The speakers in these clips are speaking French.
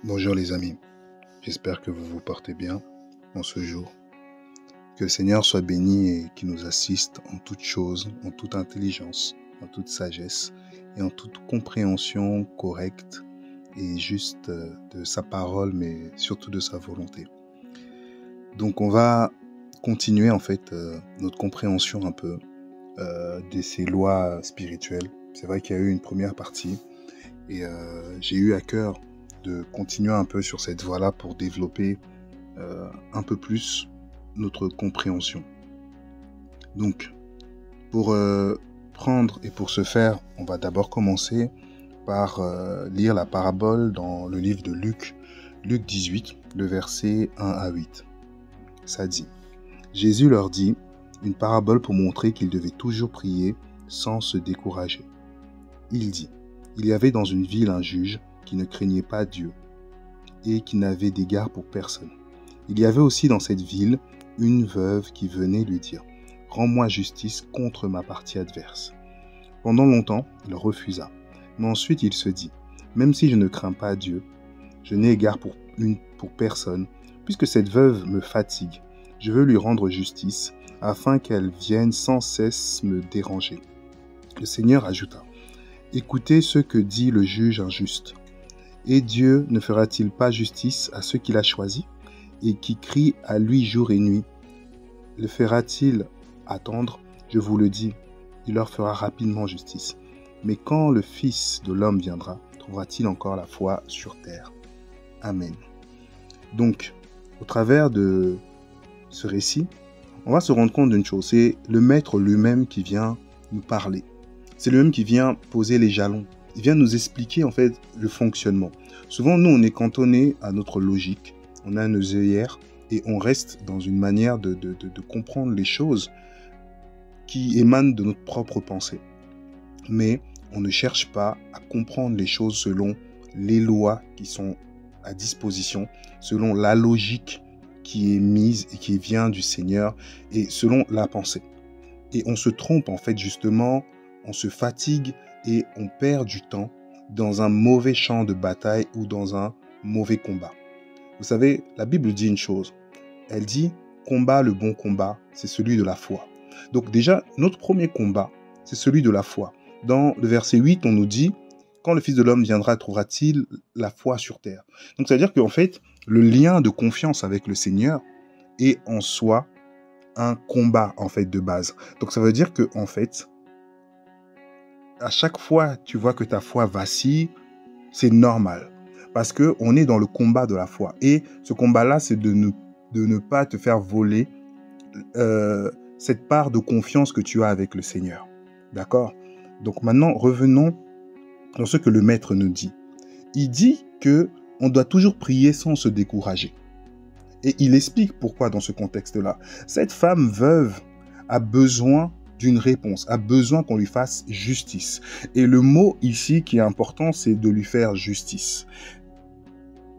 Bonjour les amis, j'espère que vous vous portez bien en ce jour. Que le Seigneur soit béni et qu'il nous assiste en toutes choses, en toute intelligence, en toute sagesse et en toute compréhension correcte et juste de sa parole, mais surtout de sa volonté. Donc on va continuer en fait notre compréhension un peu de ces lois spirituelles. C'est vrai qu'il y a eu une première partie et j'ai eu à cœur de continuer un peu sur cette voie-là pour développer un peu plus notre compréhension. Donc, pour prendre et pour ce faire, on va d'abord commencer par lire la parabole dans le livre de Luc, Luc 18, le verset 1 à 8. Ça dit, Jésus leur dit une parabole pour montrer qu'ils devaient toujours prier sans se décourager. Il dit, il y avait dans une ville un juge qui ne craignait pas Dieu et qui n'avait d'égard pour personne. Il y avait aussi dans cette ville une veuve qui venait lui dire « Rends-moi justice contre ma partie adverse ». Pendant longtemps, il refusa. Mais ensuite il se dit « Même si je ne crains pas Dieu, je n'ai égard pour personne, puisque cette veuve me fatigue. Je veux lui rendre justice, afin qu'elle vienne sans cesse me déranger. » Le Seigneur ajouta « Écoutez ce que dit le juge injuste. Et Dieu ne fera-t-il pas justice à ceux qu'il a choisis et qui crient à lui jour et nuit? Le fera-t-il attendre? Je vous le dis, il leur fera rapidement justice. Mais quand le Fils de l'homme viendra, trouvera-t-il encore la foi sur terre? Amen. Donc, au travers de ce récit, on va se rendre compte d'une chose, c'est le Maître lui-même qui vient nous parler. C'est lui-même qui vient poser les jalons. Il vient nous expliquer en fait le fonctionnement. Souvent, nous, on est cantonné à notre logique, on a nos œillères et on reste dans une manière de comprendre les choses qui émanent de notre propre pensée. Mais on ne cherche pas à comprendre les choses selon les lois qui sont à disposition, selon la logique qui est mise et qui vient du Seigneur et selon la pensée. Et on se trompe en fait justement, on se fatigue et on perd du temps dans un mauvais champ de bataille ou dans un mauvais combat. Vous savez, la Bible dit une chose. Elle dit « Combat le bon combat, c'est celui de la foi ». Donc déjà, notre premier combat, c'est celui de la foi. Dans le verset 8, on nous dit « Quand le Fils de l'homme viendra, trouvera-t-il la foi sur terre ?» Donc ça veut dire qu'en fait, le lien de confiance avec le Seigneur est en soi un combat en fait de base. Donc ça veut dire que en fait, à chaque fois tu vois que ta foi vacille, c'est normal. Parce qu'on est dans le combat de la foi. Et ce combat-là, c'est de ne pas te faire voler cette part de confiance que tu as avec le Seigneur. D'accord? Donc maintenant, revenons dans ce que le Maître nous dit. Il dit qu'on doit toujours prier sans se décourager. Et il explique pourquoi dans ce contexte-là. Cette femme veuve a besoin d'une réponse, a besoin qu'on lui fasse justice. Et le mot ici qui est important, c'est de lui faire justice.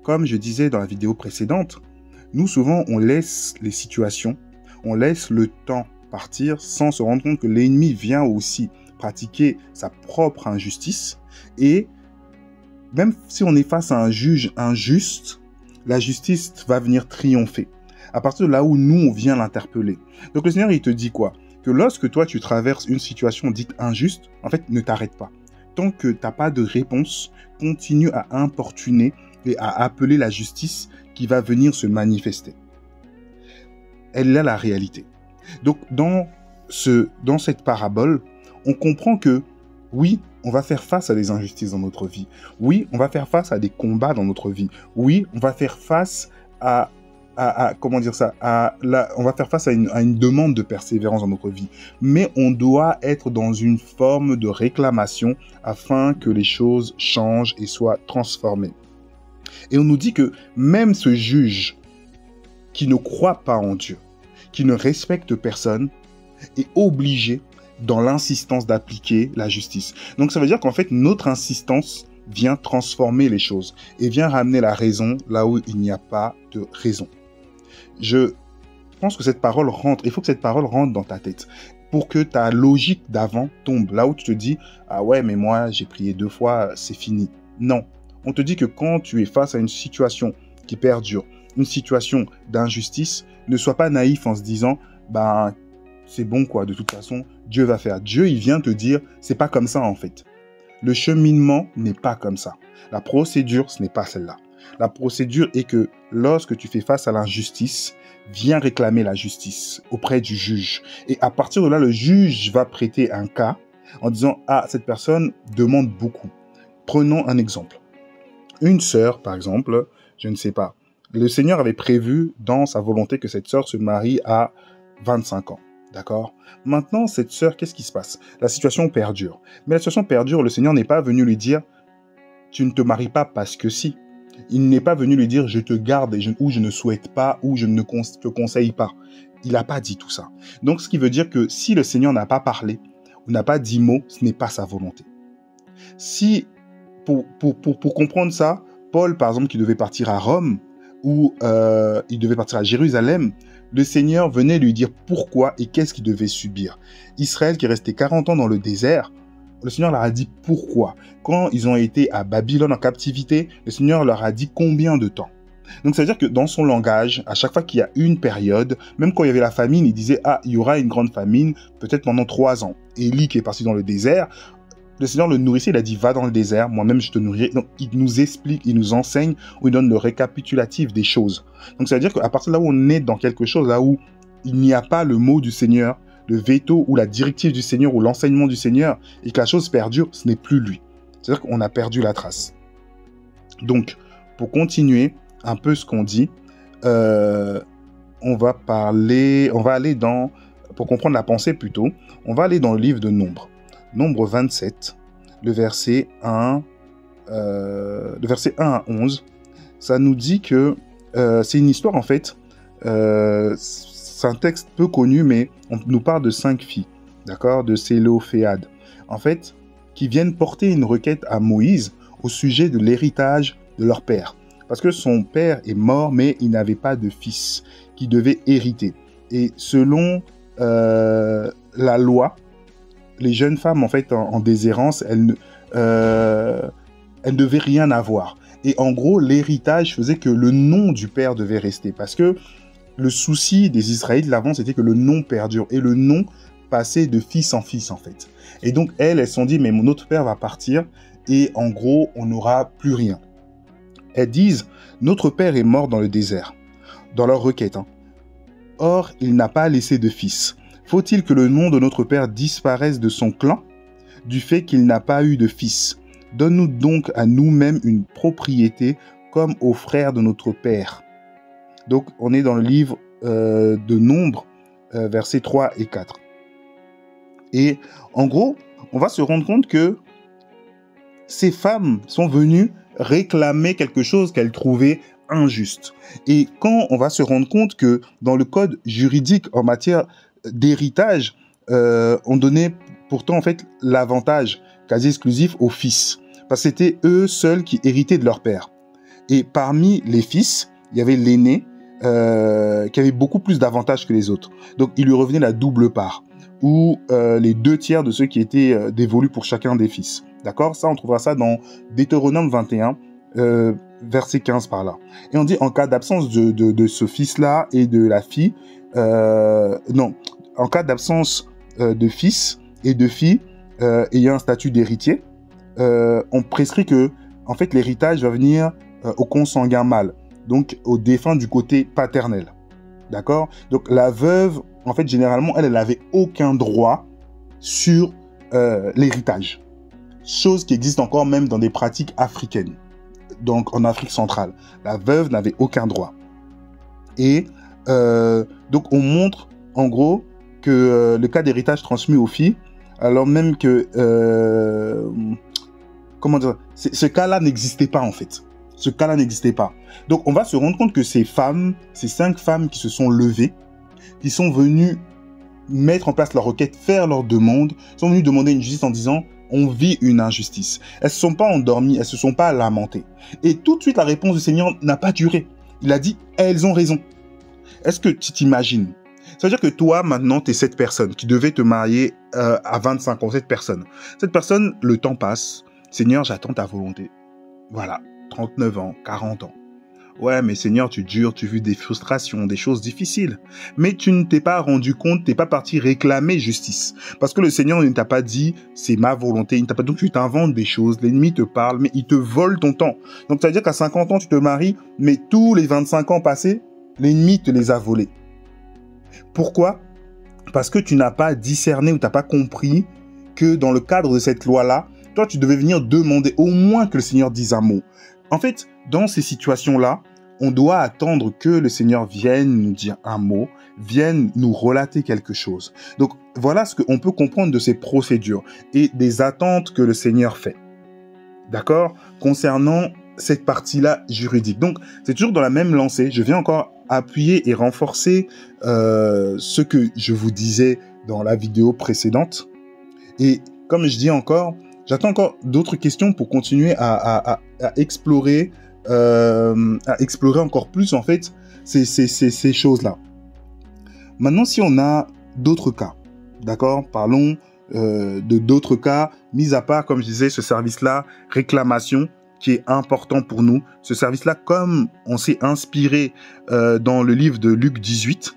Comme je disais dans la vidéo précédente, nous souvent on laisse les situations, on laisse le temps partir sans se rendre compte que l'ennemi vient aussi pratiquer sa propre injustice. Et même si on est face à un juge injuste, la justice va venir triompher. À partir de là où nous, on vient l'interpeller. Donc le Seigneur, il te dit quoi? Que lorsque toi, tu traverses une situation dite injuste, en fait, ne t'arrête pas. Tant que tu n'as pas de réponse, continue à importuner et à appeler la justice qui va venir se manifester. Elle est la réalité. Donc, dans cette parabole, on comprend que, oui, on va faire face à des injustices dans notre vie. Oui, on va faire face à des combats dans notre vie. Oui, on va faire face on va faire face à une demande de persévérance dans notre vie. Mais on doit être dans une forme de réclamation afin que les choses changent et soient transformées. Et on nous dit que même ce juge qui ne croit pas en Dieu, qui ne respecte personne, est obligé dans l'insistance d'appliquer la justice. Donc ça veut dire qu'en fait, notre insistance vient transformer les choses et vient ramener la raison là où il n'y a pas de raison. Je pense que cette parole rentre, il faut que cette parole rentre dans ta tête pour que ta logique d'avant tombe. Là où tu te dis « Ah ouais, mais moi, j'ai prié 2 fois, c'est fini. » Non, on te dit que quand tu es face à une situation qui perdure, une situation d'injustice, ne sois pas naïf en se disant, ben, c'est bon quoi, de toute façon, Dieu va faire. Dieu, il vient te dire, c'est pas comme ça en fait. Le cheminement n'est pas comme ça. La procédure, ce n'est pas celle-là. La procédure est que lorsque tu fais face à l'injustice, viens réclamer la justice auprès du juge. Et à partir de là, le juge va prêter un cas en disant, ah, cette personne demande beaucoup. Prenons un exemple. Une sœur, par exemple, je ne sais pas, le Seigneur avait prévu dans sa volonté que cette sœur se marie à 25 ans. D'accord? Maintenant, cette sœur, qu'est-ce qui se passe? La situation perdure. Mais la situation perdure, le Seigneur n'est pas venu lui dire, tu ne te maries pas parce que si. Il n'est pas venu lui dire, je te garde ou je ne souhaite pas, ou je ne te conseille pas. Il n'a pas dit tout ça. Donc, ce qui veut dire que si le Seigneur n'a pas parlé, ou n'a pas dit mot, ce n'est pas sa volonté. Si, pour comprendre ça, Paul, par exemple, qui devait partir à Rome, ou il devait partir à Jérusalem, le Seigneur venait lui dire pourquoi et qu'est-ce qu'il devait subir. Israël, qui est resté 40 ans dans le désert, le Seigneur leur a dit pourquoi. Quand ils ont été à Babylone en captivité, le Seigneur leur a dit combien de temps. Donc, ça veut dire que dans son langage, à chaque fois qu'il y a une période, même quand il y avait la famine, il disait, ah, il y aura une grande famine, peut-être pendant 3 ans. Élie, qui est parti dans le désert, le Seigneur le nourrissait, il a dit, va dans le désert, moi-même je te nourrirai. Donc, il nous explique, il nous enseigne, ou il donne le récapitulatif des choses. Donc, ça veut dire qu'à partir de là où on est dans quelque chose, là où il n'y a pas le mot du Seigneur, le veto ou la directive du Seigneur ou l'enseignement du Seigneur, et que la chose perdure, ce n'est plus lui. C'est-à-dire qu'on a perdu la trace. Donc, pour continuer un peu ce qu'on dit, on va aller dans, pour comprendre la pensée plutôt, on va aller dans le livre de Nombre. Nombre 27, le verset 1 à 11, ça nous dit que c'est une histoire en fait, c'est un texte peu connu, mais on nous parle de 5 filles, d'accord, de Sélophéade, en fait, qui viennent porter une requête à Moïse au sujet de l'héritage de leur père. Parce que son père est mort, mais il n'avait pas de fils qui devait hériter. Et selon la loi, les jeunes femmes, en fait, en déshérence, elles ne devaient rien avoir. Et en gros, l'héritage faisait que le nom du père devait rester. Parce que le souci des Israélites, l'avant, c'était que le nom perdure. Et le nom passait de fils en fils, en fait. Et donc, elles se sont dit, mais mon autre père va partir. Et en gros, on n'aura plus rien. Elles disent, notre père est mort dans le désert. Dans leur requête. Or, il n'a pas laissé de fils. Faut-il que le nom de notre père disparaisse de son clan, du fait qu'il n'a pas eu de fils? Donne-nous donc à nous-mêmes une propriété, comme aux frères de notre père. Donc, on est dans le livre de Nombre, versets 3 et 4. Et en gros, on va se rendre compte que ces femmes sont venues réclamer quelque chose qu'elles trouvaient injuste. Et quand on va se rendre compte que dans le code juridique en matière d'héritage, on donnait pourtant en fait l'avantage quasi exclusif aux fils, parce que c'était eux seuls qui héritaient de leur père. Et parmi les fils, il y avait l'aîné qui avait beaucoup plus d'avantages que les autres. Donc il lui revenait la double part, ou les 2/3 de ceux qui étaient dévolus pour chacun des fils. D'accord? Ça, on trouvera ça dans Deutéronome 21, verset 15 par là. Et on dit, en cas d'absence de ce fils-là et de la fille, en cas d'absence de fils et de fille ayant un statut d'héritier, on prescrit que, en fait, l'héritage va venir au consanguin mâle, donc au défunt du côté paternel. D'accord? Donc la veuve, en fait, généralement, elle n'avait aucun droit sur l'héritage. Chose qui existe encore même dans des pratiques africaines, donc en Afrique centrale. La veuve n'avait aucun droit. Et donc on montre, en gros, que le cas d'héritage transmis aux filles, alors même que, comment dire, ce cas-là n'existait pas en fait. Ce cas-là n'existait pas. Donc on va se rendre compte que ces 5 femmes qui se sont levées, qui sont venues mettre en place leur requête, faire leur demande, sont venues demander une justice en disant, on vit une injustice. Elles ne se sont pas endormies, elles ne se sont pas lamentées. Et tout de suite, la réponse du Seigneur n'a pas duré. Il a dit, elles ont raison. Est-ce que tu t'imagines? Ça veut dire que toi, maintenant, tu es cette personne qui devait te marier à 25 ans, cette personne. Cette personne, le temps passe. Seigneur, j'attends ta volonté. Voilà. 39 ans, 40 ans. Ouais, mais Seigneur, tu dures, tu vis des frustrations, des choses difficiles. Mais tu ne t'es pas rendu compte, tu n'es pas parti réclamer justice. Parce que le Seigneur ne t'a pas dit, c'est ma volonté, il ne t'a pas dit, donc tu t'inventes des choses, l'ennemi te parle, mais il te vole ton temps. Donc ça veut dire qu'à 50 ans, tu te maries, mais tous les 25 ans passés, l'ennemi te les a volés. Pourquoi? Parce que tu n'as pas discerné ou tu n'as pas compris que dans le cadre de cette loi-là, toi, tu devais venir demander au moins que le Seigneur dise un mot. En fait, dans ces situations-là, on doit attendre que le Seigneur vienne nous dire un mot, vienne nous relater quelque chose. Donc, voilà ce qu'on peut comprendre de ces procédures et des attentes que le Seigneur fait. D'accord? Concernant cette partie-là juridique. Donc, c'est toujours dans la même lancée. Je viens encore appuyer et renforcer ce que je vous disais dans la vidéo précédente. Et comme je dis encore, j'attends encore d'autres questions pour continuer à explorer encore plus en fait ces choses-là. Maintenant, si on a d'autres cas, d'accord, parlons de d'autres cas, mis à part, comme je disais, ce service-là, réclamation, qui est important pour nous. Ce service-là, comme on s'est inspiré dans le livre de Luc 18,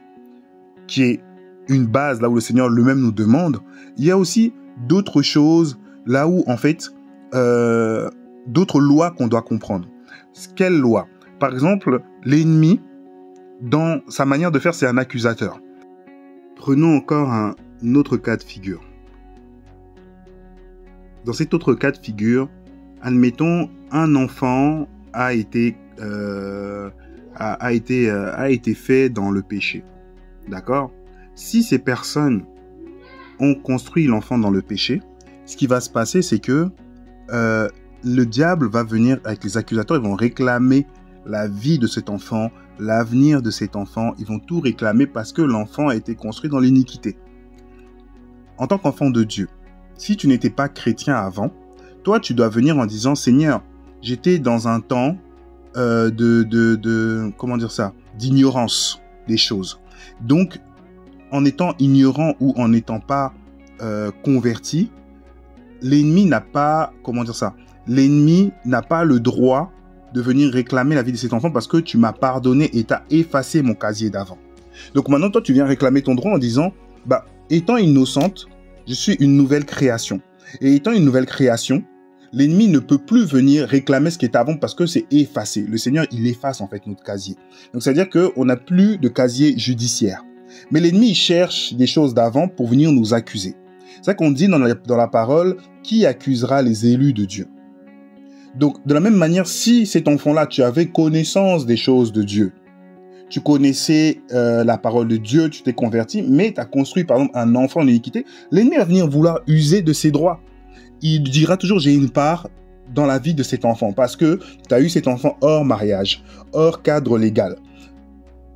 qui est une base là où le Seigneur lui-même nous demande, il y a aussi d'autres choses là où, en fait, d'autres lois qu'on doit comprendre. Quelle loi? Par exemple, l'ennemi, dans sa manière de faire, c'est un accusateur. Prenons encore un autre cas de figure. Dans cet autre cas de figure, admettons, un enfant a été fait dans le péché. D'accord? Si ces personnes ont construit l'enfant dans le péché, ce qui va se passer, c'est que le diable va venir avec les accusateurs, ils vont réclamer la vie de cet enfant, l'avenir de cet enfant, ils vont tout réclamer parce que l'enfant a été construit dans l'iniquité. En tant qu'enfant de Dieu, si tu n'étais pas chrétien avant, toi tu dois venir en disant, Seigneur, j'étais dans un temps d'ignorance des choses. Donc, en étant ignorant ou en n'étant pas converti, l'ennemi n'a pas, l'ennemi n'a pas le droit de venir réclamer la vie de cet enfant parce que tu m'as pardonné et t'as effacé mon casier d'avant. Donc maintenant, toi, tu viens réclamer ton droit en disant, étant innocente, je suis une nouvelle création. Et étant une nouvelle création, l'ennemi ne peut plus venir réclamer ce qui était avant parce que c'est effacé. Le Seigneur, il efface en fait notre casier. Donc, c'est-à-dire qu'on n'a plus de casier judiciaire. Mais l'ennemi, il cherche des choses d'avant pour venir nous accuser. C'est ça qu'on dit dans la parole, qui accusera les élus de Dieu? Donc, de la même manière, si cet enfant-là, tu avais connaissance des choses de Dieu, tu connaissais la parole de Dieu, tu t'es converti, mais tu as construit, par exemple, un enfant en iniquité, l'ennemi va venir vouloir user de ses droits. Il dira toujours, j'ai une part dans la vie de cet enfant, parce que tu as eu cet enfant hors mariage, hors cadre légal.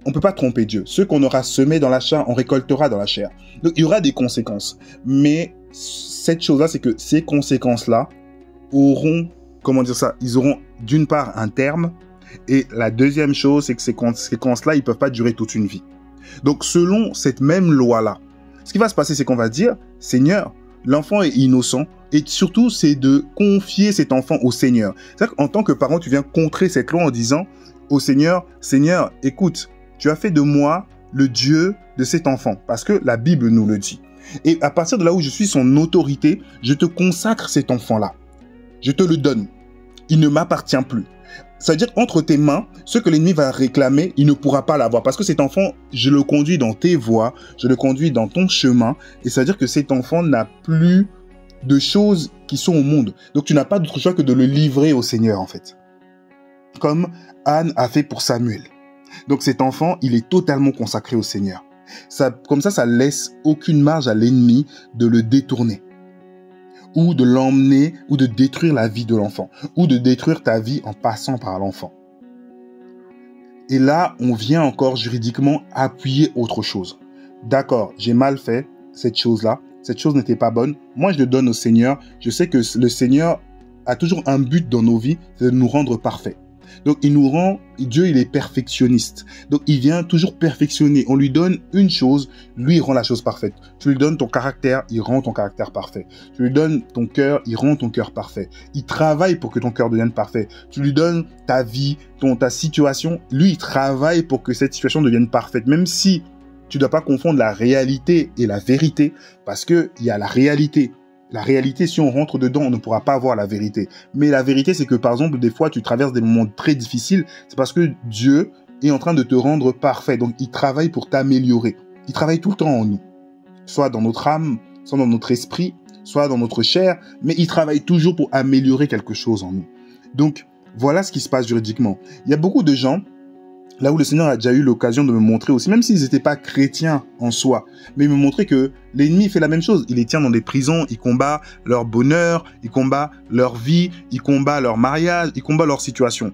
On ne peut pas tromper Dieu. Ce qu'on aura semé dans la chair, on récoltera dans la chair. Donc, il y aura des conséquences. Mais cette chose-là, c'est que ces conséquences-là auront, ils auront d'une part un terme. Et la deuxième chose, c'est que ces conséquences-là, ils ne peuvent pas durer toute une vie. Donc, selon cette même loi-là, ce qui va se passer, c'est qu'on va dire, Seigneur, l'enfant est innocent. Et surtout, c'est de confier cet enfant au Seigneur. C'est-à-dire qu'en tant que parent, tu viens contrer cette loi en disant au Seigneur, Seigneur, écoute, tu as fait de moi le Dieu de cet enfant, parce que la Bible nous le dit. Et à partir de là où je suis son autorité, je te consacre cet enfant-là. Je te le donne. Il ne m'appartient plus. C'est-à-dire qu'entre tes mains, ce que l'ennemi va réclamer, il ne pourra pas l'avoir. Parce que cet enfant, je le conduis dans tes voies, je le conduis dans ton chemin. Et c'est-à-dire que cet enfant n'a plus de choses qui sont au monde. Donc tu n'as pas d'autre choix que de le livrer au Seigneur, en fait. Comme Anne a fait pour Samuel. Donc cet enfant, il est totalement consacré au Seigneur. Comme ça laisse aucune marge à l'ennemi de le détourner. Ou de l'emmener, ou de détruire la vie de l'enfant. Ou de détruire ta vie en passant par l'enfant. Et là, on vient encore juridiquement appuyer autre chose. D'accord, j'ai mal fait cette chose-là. Cette chose n'était pas bonne. Moi, je le donne au Seigneur. Je sais que le Seigneur a toujours un but dans nos vies, c'est de nous rendre parfaits. Donc, il nous rend, Dieu, il est perfectionniste. Donc, il vient toujours perfectionner. On lui donne une chose, lui, il rend la chose parfaite. Tu lui donnes ton caractère, il rend ton caractère parfait. Tu lui donnes ton cœur, il rend ton cœur parfait. Il travaille pour que ton cœur devienne parfait. Tu lui donnes ta vie, ta situation, lui, il travaille pour que cette situation devienne parfaite. Même si tu ne dois pas confondre la réalité et la vérité, parce qu'il y a la réalité. La réalité, si on rentre dedans, on ne pourra pas voir la vérité. Mais la vérité, c'est que, par exemple, des fois, tu traverses des moments très difficiles. C'est parce que Dieu est en train de te rendre parfait. Donc, il travaille pour t'améliorer. Il travaille tout le temps en nous. Soit dans notre âme, soit dans notre esprit, soit dans notre chair. Mais il travaille toujours pour améliorer quelque chose en nous. Donc, voilà ce qui se passe juridiquement. Il y a beaucoup de gens, là où le Seigneur a déjà eu l'occasion de me montrer aussi, même s'ils n'étaient pas chrétiens en soi, mais il me montrait que l'ennemi fait la même chose. Il les tient dans des prisons, il combat leur bonheur, il combat leur vie, il combat leur mariage, il combat leur situation.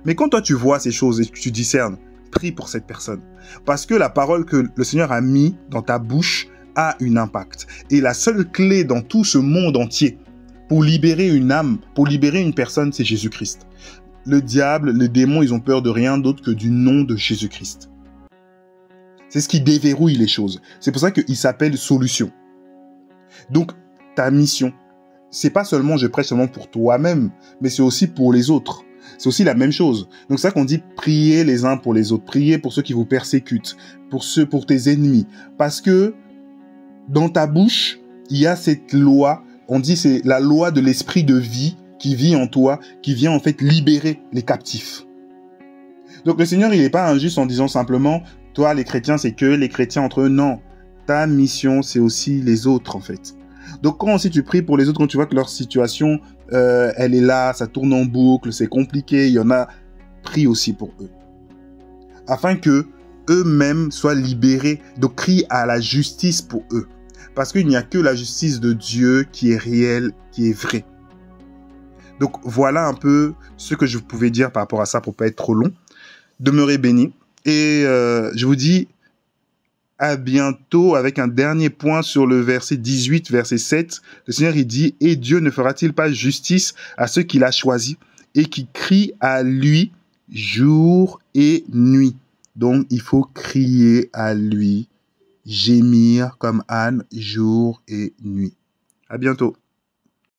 Mais quand toi tu vois ces choses et que tu discernes, prie pour cette personne. Parce que la parole que le Seigneur a mis dans ta bouche a un impact. Et la seule clé dans tout ce monde entier pour libérer une âme, pour libérer une personne, c'est Jésus-Christ. Le diable, les démons, ils ont peur de rien d'autre que du nom de Jésus-Christ. C'est ce qui déverrouille les choses. C'est pour ça qu'il s'appelle solution. Donc, ta mission, c'est pas seulement je prêche seulement pour toi-même, mais c'est aussi pour les autres. C'est aussi la même chose. Donc, c'est ça qu'on dit priez les uns pour les autres. Priez pour ceux qui vous persécutent, pour tes ennemis. Parce que dans ta bouche, il y a cette loi, on dit c'est la loi de l'esprit de vie qui vit en toi, qui vient en fait libérer les captifs. Donc le Seigneur, il n'est pas injuste en disant simplement, toi les chrétiens, c'est que les chrétiens entre eux. Non, ta mission, c'est aussi les autres en fait. Donc quand aussi tu pries pour les autres, quand tu vois que leur situation, elle est là, ça tourne en boucle, c'est compliqué, il y en a, prie aussi pour eux. Afin que eux-mêmes soient libérés, donc crie à la justice pour eux. Parce qu'il n'y a que la justice de Dieu qui est réelle, qui est vraie. Donc voilà un peu ce que je pouvais dire par rapport à ça pour pas être trop long. Demeurez bénis. Et je vous dis à bientôt avec un dernier point sur le verset 18, verset 7. Le Seigneur il dit « Et Dieu ne fera-t-il pas justice à ceux qu'il a choisis et qui crient à lui jour et nuit ?» Donc il faut crier à lui, gémir comme Anne jour et nuit. À bientôt.